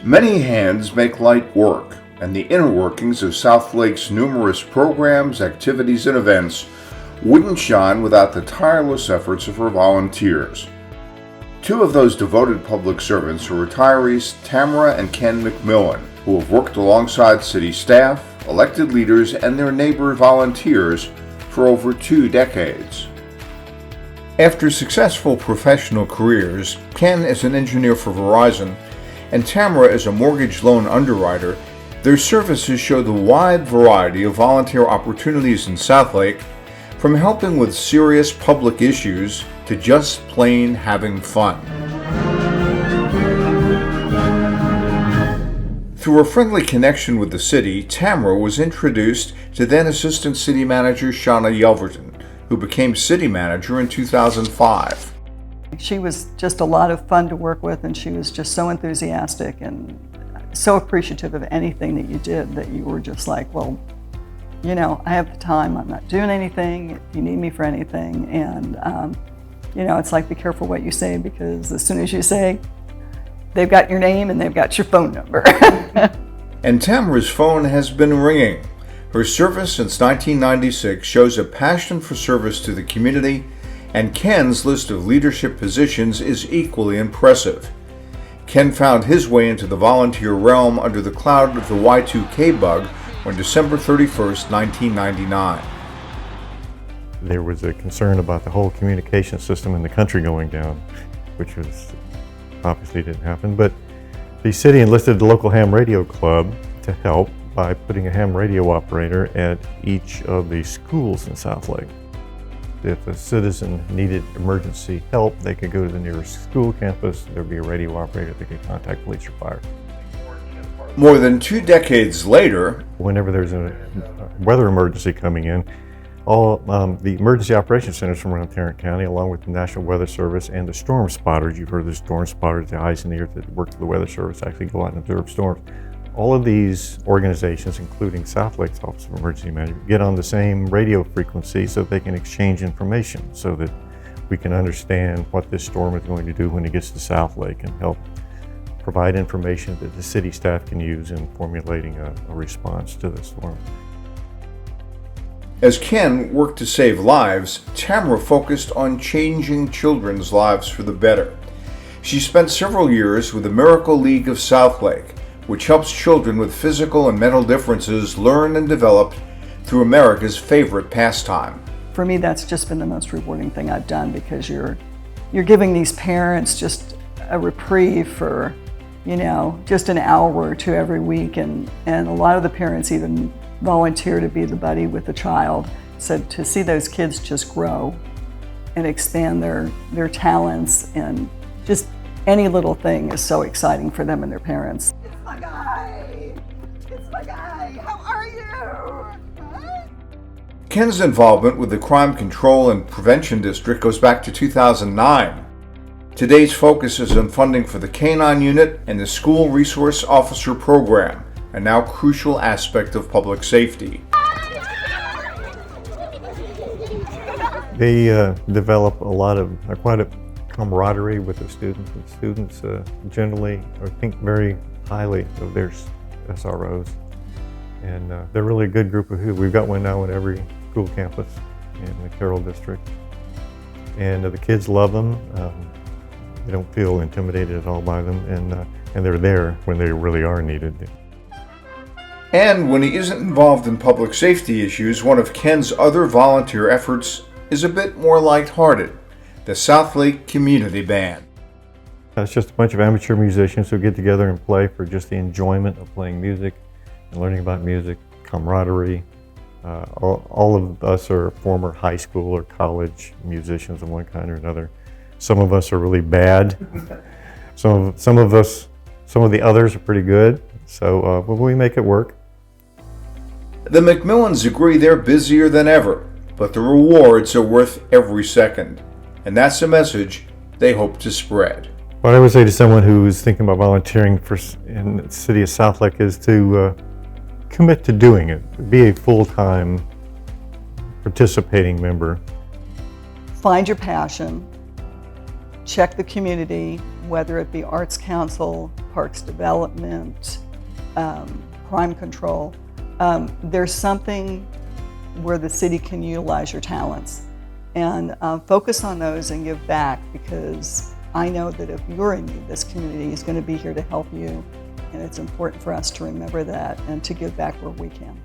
Many hands make light work, and the inner workings of Southlake's numerous programs, activities, and events wouldn't shine without the tireless efforts of her volunteers. Two of those devoted public servants are retirees Tamara and Ken McMillan, who have worked alongside city staff, elected leaders, and their neighbor volunteers for over 2 decades. After successful professional careers, Ken is an engineer for Verizon, and Tamara is a mortgage loan underwriter. Their services show the wide variety of volunteer opportunities in Southlake, from helping with serious public issues to just plain having fun. Through a friendly connection with the city, Tamara was introduced to then Assistant City Manager Shauna Yelverton, who became City Manager in 2005. She was just a lot of fun to work with, and she was just so enthusiastic and so appreciative of anything that you did that you were just like, well, you know, I have the time, I'm not doing anything, if you need me for anything. And, you know, it's like, be careful what you say, because as soon as you say, they've got your name and they've got your phone number. And Tamara's phone has been ringing. Her service since 1996 shows a passion for service to the community, and Ken's list of leadership positions is equally impressive. Ken found his way into the volunteer realm under the cloud of the Y2K bug on December 31st, 1999. There was a concern about the whole communication system in the country going down, which was obviously didn't happen, but the city enlisted the local ham radio club to help by putting a ham radio operator at each of the schools in Southlake. If a citizen needed emergency help, they could go to the nearest school campus. There'd be a radio operator that could contact police or fire. More than 2 decades later, whenever there's a weather emergency coming in, all the emergency operations centers from around Tarrant County, along with the National Weather Service and the storm spotters, you've heard of the storm spotters, the eyes in the earth that work for the Weather Service, actually go out and observe storms. All of these organizations, including Southlake's Office of Emergency Management, get on the same radio frequency so they can exchange information so that we can understand what this storm is going to do when it gets to Southlake and help provide information that the city staff can use in formulating a response to the storm. As Ken worked to save lives, Tamara focused on changing children's lives for the better. She spent several years with the Miracle League of Southlake, which helps children with physical and mental differences learn and develop through America's favorite pastime. For me, that's just been the most rewarding thing I've done, because you're giving these parents just a reprieve for, you know, just an hour or two every week, and a lot of the parents even volunteer to be the buddy with the child. So to see those kids just grow and expand their talents, and just any little thing is so exciting for them and their parents. My guy! It's my guy! How are you? Huh? Ken's involvement with the Crime Control and Prevention District goes back to 2009. Today's focus is on funding for the K-9 unit and the School Resource Officer Program, a now crucial aspect of public safety. They develop quite a camaraderie with the students. The students generally think very highly of their SROs, and they're really a good group of people. We've got one now in every school campus in the Carroll district, and the kids love them. They don't feel intimidated at all by them, and they're there when they really are needed. And when he isn't involved in public safety issues, one of Ken's other volunteer efforts is a bit more lighthearted: the Southlake Community Band. It's just a bunch of amateur musicians who get together and play for just the enjoyment of playing music and learning about music, camaraderie. All of us are former high school or college musicians of one kind or another. Some of us are really bad. Some of the others are pretty good. So we make it work. The McMillans agree they're busier than ever, but the rewards are worth every second. And that's a message they hope to spread. What I would say to someone who's thinking about volunteering in the city of Southlake is to commit to doing it. Be a full-time participating member. Find your passion, check the community, whether it be Arts Council, Parks Development, crime control. There's something where the city can utilize your talents, and focus on those and give back, because I know that if you're in need, this community is going to be here to help you, and it's important for us to remember that and to give back where we can.